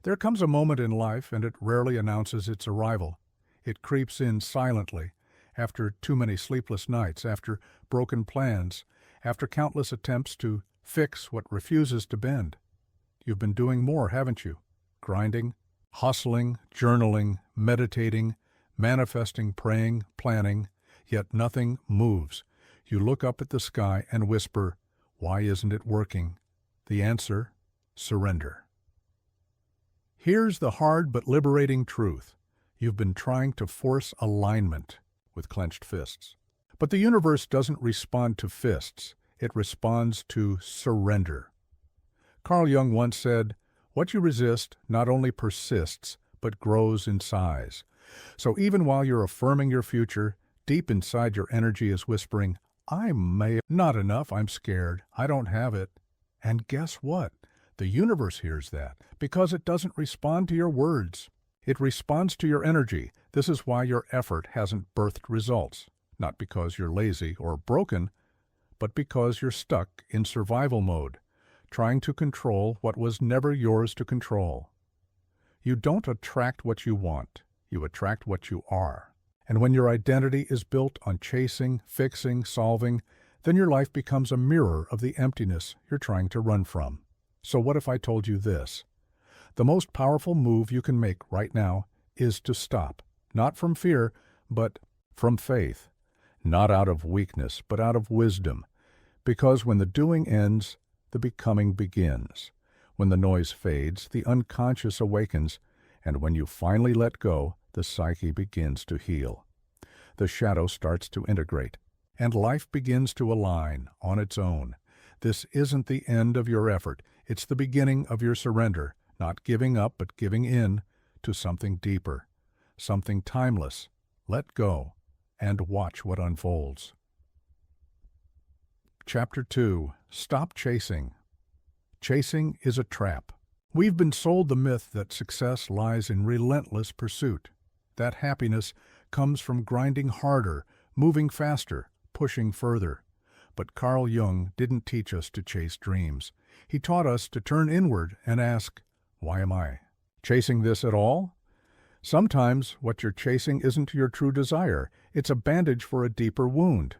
There comes a moment in life, and it rarely announces its arrival. It creeps in silently, after too many sleepless nights, after broken plans, after countless attempts to fix what refuses to bend. You've been doing more, haven't you? Grinding, hustling, journaling, meditating, manifesting, praying, planning, yet nothing moves. You look up at the sky and whisper, "Why isn't it working?" The answer, surrender. Here's the hard but liberating truth. You've been trying to force alignment with clenched fists. But the universe doesn't respond to fists. It responds to surrender. Carl Jung once said, "What you resist not only persists, but grows in size." So even while you're affirming your future, deep inside your energy is whispering, not enough, I'm scared, I don't have it. And guess what? The universe hears that, because it doesn't respond to your words. It responds to your energy. This is why your effort hasn't birthed results. Not because you're lazy or broken, but because you're stuck in survival mode, trying to control what was never yours to control. You don't attract what you want. You attract what you are. And when your identity is built on chasing, fixing, solving, then your life becomes a mirror of the emptiness you're trying to run from. So what if I told you this? The most powerful move you can make right now is to stop, not from fear, but from faith. Not out of weakness, but out of wisdom. Because when the doing ends, the becoming begins. When the noise fades, the unconscious awakens, and when you finally let go, the psyche begins to heal. The shadow starts to integrate, and life begins to align on its own. This isn't the end of your effort. It's the beginning of your surrender, not giving up, but giving in to something deeper, something timeless. Let go and watch what unfolds. Chapter 2. Stop chasing. Chasing is a trap. We've been sold the myth that success lies in relentless pursuit, that happiness comes from grinding harder, moving faster, pushing further. But Carl Jung didn't teach us to chase dreams. He taught us to turn inward and ask, why am I chasing this at all? Sometimes what you're chasing isn't your true desire. It's a bandage for a deeper wound.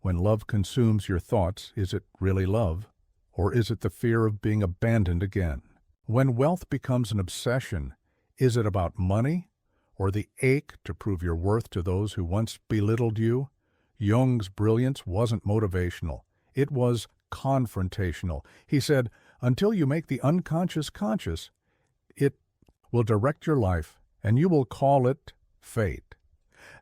When love consumes your thoughts, is it really love? Or is it the fear of being abandoned again? When wealth becomes an obsession, is it about money or the ache to prove your worth to those who once belittled you? Jung's brilliance wasn't motivational. It was confrontational. He said, until you make the unconscious conscious, it will direct your life, and you will call it fate.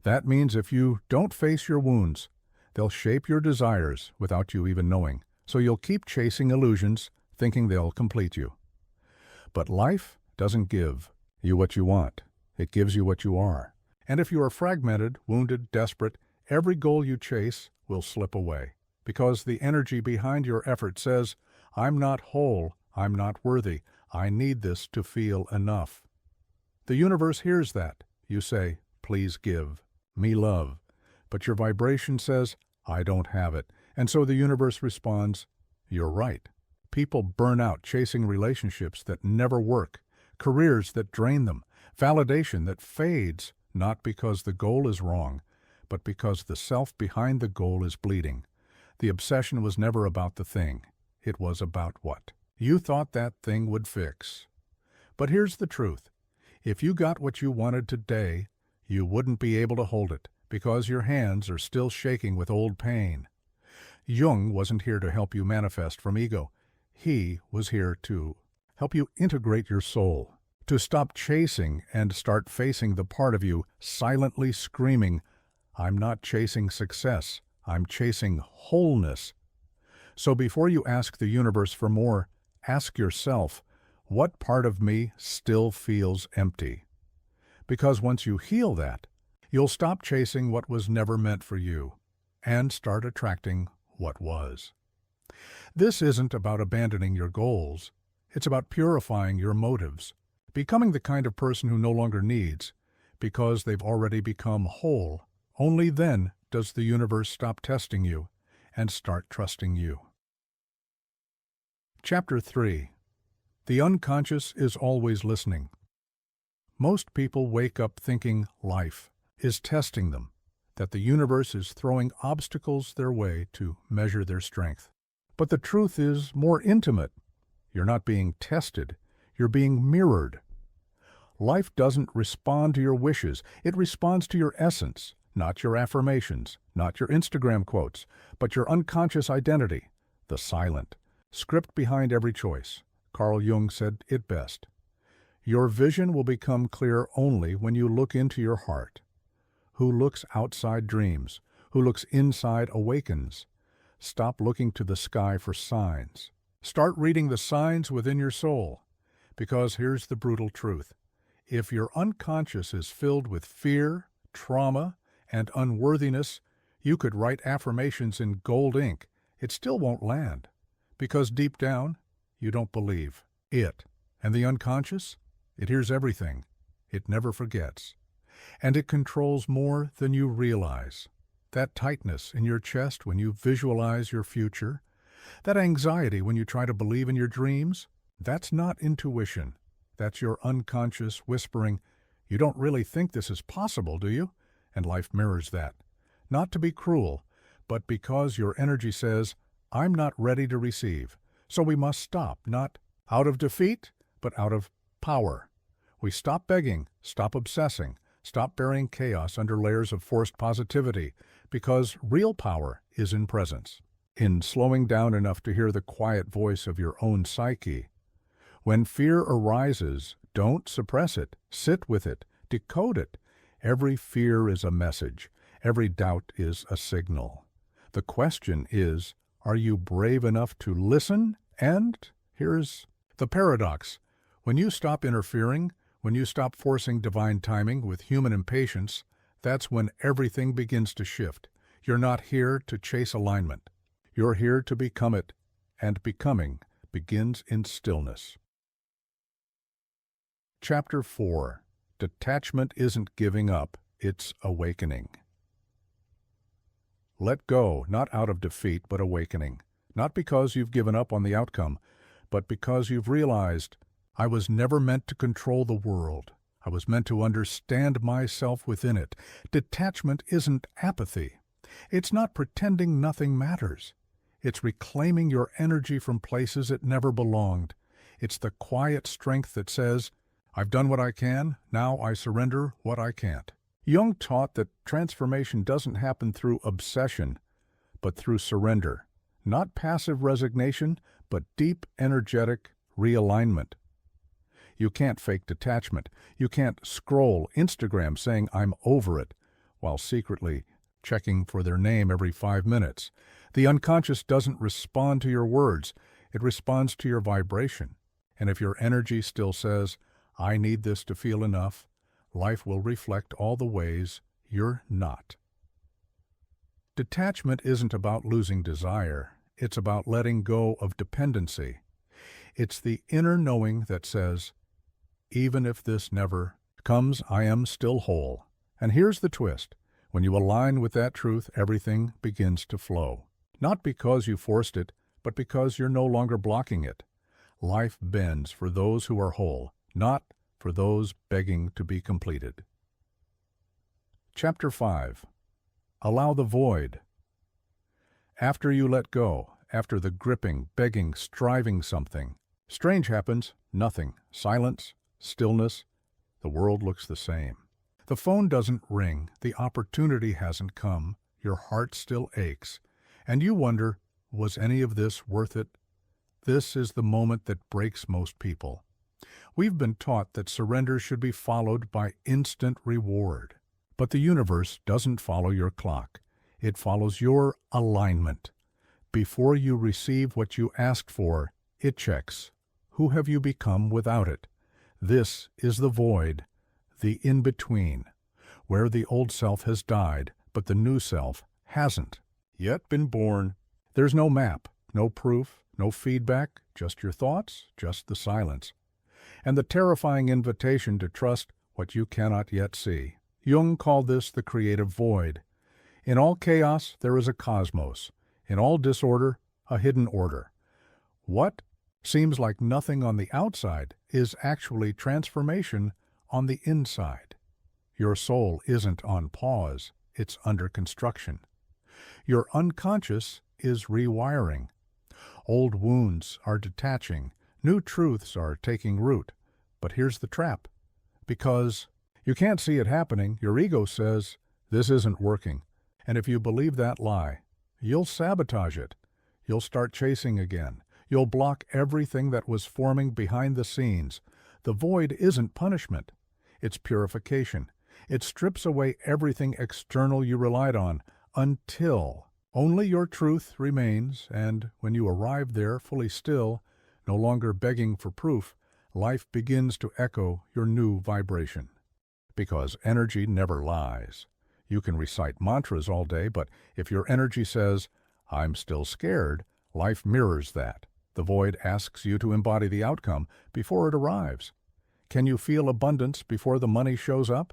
That means if you don't face your wounds, they'll shape your desires without you even knowing. So you'll keep chasing illusions, thinking they'll complete you. But life doesn't give you what you want. It gives you what you are. And if you are fragmented, wounded, desperate, every goal you chase will slip away. Because the energy behind your effort says, I'm not whole, I'm not worthy, I need this to feel enough. The universe hears that. You say, please give me love. But your vibration says, I don't have it. And so the universe responds, you're right. People burn out chasing relationships that never work, careers that drain them, validation that fades, not because the goal is wrong, but because the self behind the goal is bleeding. The obsession was never about the thing. It was about what you thought that thing would fix. But here's the truth. If you got what you wanted today, you wouldn't be able to hold it because your hands are still shaking with old pain. Jung wasn't here to help you manifest from ego. He was here to help you integrate your soul, to stop chasing and start facing the part of you silently screaming, I'm not chasing success, I'm chasing wholeness. So before you ask the universe for more, ask yourself, what part of me still feels empty? Because once you heal that, you'll stop chasing what was never meant for you and start attracting what was. This isn't about abandoning your goals. It's about purifying your motives, becoming the kind of person who no longer needs, because they've already become whole. Only then does the universe stop testing you and start trusting you. Chapter 3. The unconscious is always listening. Most people wake up thinking life is testing them, that the universe is throwing obstacles their way to measure their strength. But the truth is more intimate. You're not being tested, you're being mirrored. Life doesn't respond to your wishes, it responds to your essence, not your affirmations, not your Instagram quotes, but your unconscious identity, the silent script behind every choice. Carl Jung said it best. Your vision will become clear only when you look into your heart. Who looks outside dreams, who looks inside awakens. Stop looking to the sky for signs. Start reading the signs within your soul. Because here's the brutal truth. If your unconscious is filled with fear, trauma, and unworthiness, you could write affirmations in gold ink. It still won't land. Because deep down, you don't believe it. And the unconscious? It hears everything. It never forgets. And it controls more than you realize. That tightness in your chest when you visualize your future, that anxiety when you try to believe in your dreams, that's not intuition. That's your unconscious whispering, you don't really think this is possible, do you? And life mirrors that. Not to be cruel, but because your energy says, I'm not ready to receive. So we must stop, not out of defeat, but out of power. We stop begging, stop obsessing, stop burying chaos under layers of forced positivity, because real power is in presence, in slowing down enough to hear the quiet voice of your own psyche. When fear arises, don't suppress it, sit with it, decode it. Every fear is a message, every doubt is a signal. The question is, are you brave enough to listen? And here's the paradox. When you stop interfering, when you stop forcing divine timing with human impatience, that's when everything begins to shift. You're not here to chase alignment. You're here to become it, and becoming begins in stillness. Chapter 4. Detachment isn't giving up, it's awakening. Let go, not out of defeat, but awakening. Not because you've given up on the outcome, but because you've realized, I was never meant to control the world. I was meant to understand myself within it. Detachment isn't apathy. It's not pretending nothing matters. It's reclaiming your energy from places it never belonged. It's the quiet strength that says, I've done what I can, now I surrender what I can't. Jung taught that transformation doesn't happen through obsession, but through surrender. Not passive resignation, but deep, energetic realignment. You can't fake detachment. You can't scroll Instagram saying, I'm over it, while secretly checking for their name every 5 minutes. The unconscious doesn't respond to your words. It responds to your vibration. And if your energy still says, I need this to feel enough, life will reflect all the ways you're not. Detachment isn't about losing desire. It's about letting go of dependency. It's the inner knowing that says, even if this never comes, I am still whole. And here's the twist. When you align with that truth, everything begins to flow. Not because you forced it, but because you're no longer blocking it. Life bends for those who are whole, not for those begging to be completed. Chapter 5. Allow the void. After you let go, after the gripping, begging, striving something, strange happens, nothing, silence, stillness, the world looks the same. The phone doesn't ring, the opportunity hasn't come, your heart still aches, and you wonder, was any of this worth it? This is the moment that breaks most people. We've been taught that surrender should be followed by instant reward. But the universe doesn't follow your clock. It follows your alignment. Before you receive what you asked for, it checks. Who have you become without it? This is the void, the in-between, where the old self has died, but the new self hasn't yet been born. There's no map, no proof, no feedback, just your thoughts, just the silence. And the terrifying invitation to trust what you cannot yet see. Jung called this the creative void. In all chaos, there is a cosmos. In all disorder, a hidden order. What Seems like nothing on the outside is actually transformation on the inside. Your soul isn't on pause, it's under construction. Your unconscious is rewiring. Old wounds are detaching, new truths are taking root. But here's the trap. Because you can't see it happening, your ego says, this isn't working. And if you believe that lie, you'll sabotage it. You'll start chasing again. You'll block everything that was forming behind the scenes. The void isn't punishment. It's purification. It strips away everything external you relied on until only your truth remains, and when you arrive there fully still, no longer begging for proof, life begins to echo your new vibration. Because energy never lies. You can recite mantras all day, but if your energy says, I'm still scared, life mirrors that. The void asks you to embody the outcome before it arrives. Can you feel abundance before the money shows up?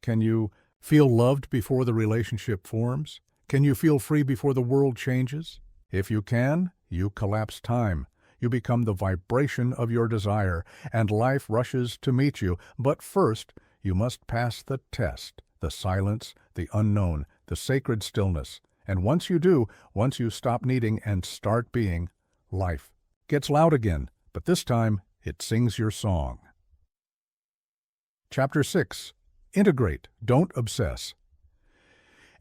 Can you feel loved before the relationship forms? Can you feel free before the world changes? If you can, you collapse time. You become the vibration of your desire, and life rushes to meet you. But first, you must pass the test, the silence, the unknown, the sacred stillness. And once you do, once you stop needing and start being, life gets loud again, but this time it sings your song. Chapter 6. Integrate, don't obsess.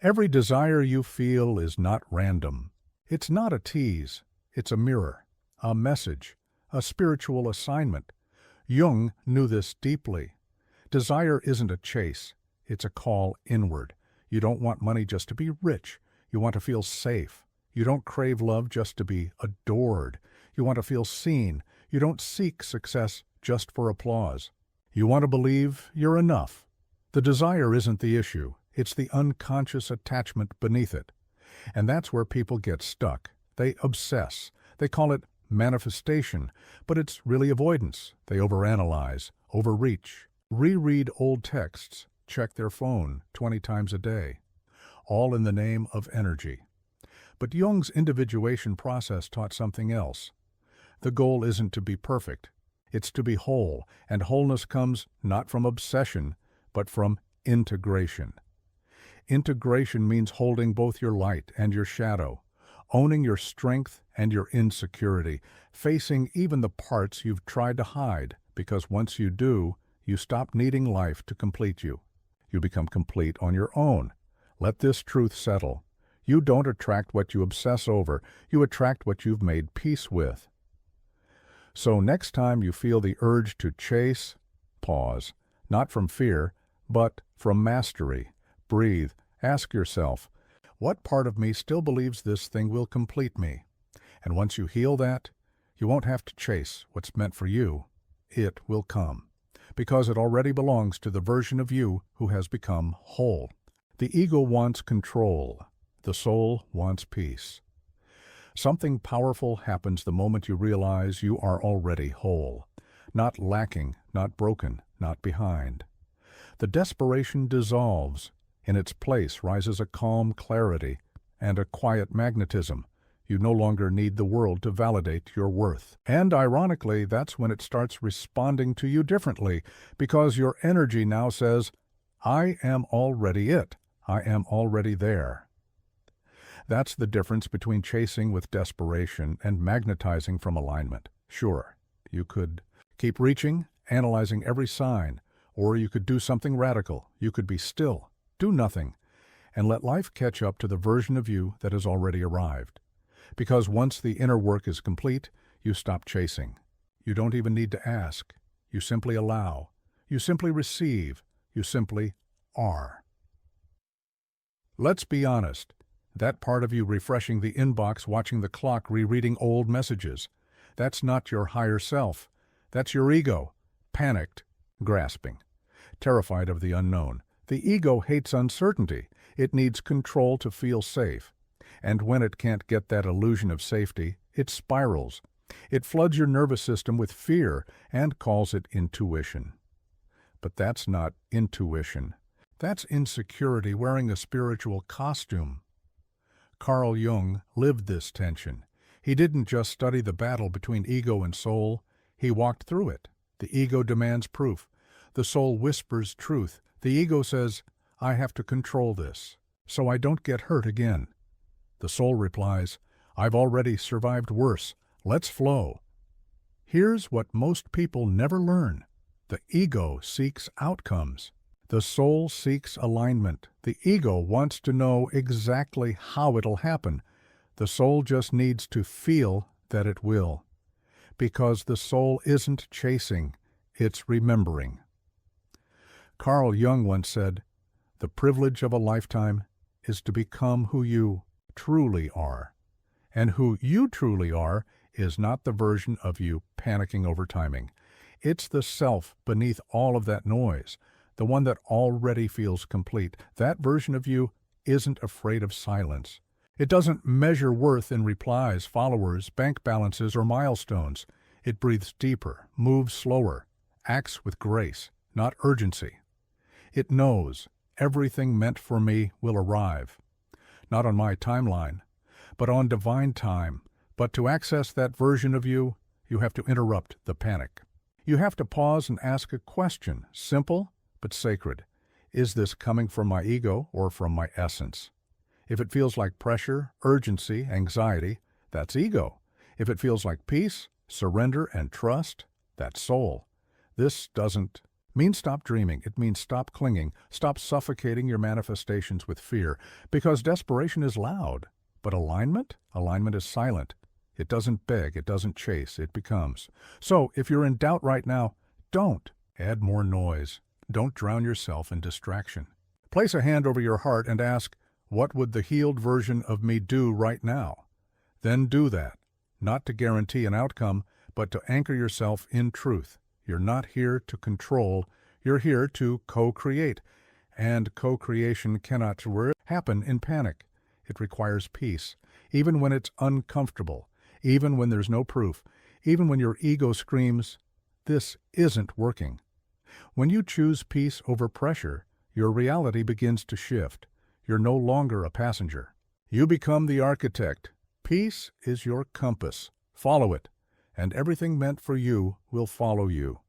Every desire you feel is not random. It's not a tease. It's a mirror, a message, a spiritual assignment. Jung knew this deeply. Desire isn't a chase. It's a call inward. You don't want money just to be rich. You want to feel safe. You don't crave love just to be adored. You want to feel seen. You don't seek success just for applause. You want to believe you're enough. The desire isn't the issue. It's the unconscious attachment beneath it. And that's where people get stuck. They obsess. They call it manifestation, but it's really avoidance. They overanalyze, overreach, reread old texts, check their phone 20 times a day, all in the name of energy. But Jung's individuation process taught something else. The goal isn't to be perfect. It's to be whole, and wholeness comes not from obsession, but from integration. Integration means holding both your light and your shadow, owning your strength and your insecurity, facing even the parts you've tried to hide, because once you do, you stop needing life to complete you. You become complete on your own. Let this truth settle. You don't attract what you obsess over. You attract what you've made peace with. So next time you feel the urge to chase, pause, not from fear, but from mastery. Breathe. Ask yourself, what part of me still believes this thing will complete me? And once you heal that, you won't have to chase what's meant for you. It will come, because it already belongs to the version of you who has become whole. The ego wants control. The soul wants peace. Something powerful happens the moment you realize you are already whole, not lacking, not broken, not behind. The desperation dissolves. In its place rises a calm clarity and a quiet magnetism. You no longer need the world to validate your worth. And ironically, that's when it starts responding to you differently, because your energy now says, I am already it. I am already there. That's the difference between chasing with desperation and magnetizing from alignment. Sure, you could keep reaching, analyzing every sign, or you could do something radical. You could be still, do nothing, and let life catch up to the version of you that has already arrived. Because once the inner work is complete, you stop chasing. You don't even need to ask. You simply allow. You simply receive. You simply are. Let's be honest. That part of you refreshing the inbox, watching the clock, rereading old messages, that's not your higher self. That's your ego, panicked, grasping, terrified of the unknown. The ego hates uncertainty. It needs control to feel safe. And when it can't get that illusion of safety, it spirals. It floods your nervous system with fear and calls it intuition. But that's not intuition. That's insecurity wearing a spiritual costume. Carl Jung lived this tension. He didn't just study the battle between ego and soul, he walked through it. The ego demands proof. The soul whispers truth. The ego says, I have to control this, so I don't get hurt again. The soul replies, I've already survived worse. Let's flow. Here's what most people never learn. The ego seeks outcomes. The soul seeks alignment. The ego wants to know exactly how it'll happen. The soul just needs to feel that it will. Because the soul isn't chasing, it's remembering. Carl Jung once said, the privilege of a lifetime is to become who you truly are. And who you truly are is not the version of you panicking over timing. It's the self beneath all of that noise, the one that already feels complete. That version of you isn't afraid of silence. It doesn't measure worth in replies, followers, bank balances, or milestones. It breathes deeper, moves slower, acts with grace, not urgency. It knows everything meant for me will arrive, not on my timeline, but on divine time. But to access that version of you, you have to interrupt the panic. You have to pause and ask a question, simple but sacred. Is this coming from my ego or from my essence? If it feels like pressure, urgency, anxiety, that's ego. If it feels like peace, surrender, and trust, that's soul. This doesn't mean stop dreaming. It means stop clinging, stop suffocating your manifestations with fear, because desperation is loud. But alignment is silent. It doesn't beg, it doesn't chase, it becomes. So if you're in doubt right now, don't add more noise. Don't drown yourself in distraction. Place a hand over your heart and ask, what would the healed version of me do right now? Then do that, not to guarantee an outcome, but to anchor yourself in truth. You're not here to control, you're here to co-create. And co-creation cannot happen in panic. It requires peace, even when it's uncomfortable, even when there's no proof, even when your ego screams, this isn't working. When you choose peace over pressure, your reality begins to shift. You're no longer a passenger. You become the architect. Peace is your compass. Follow it, and everything meant for you will follow you.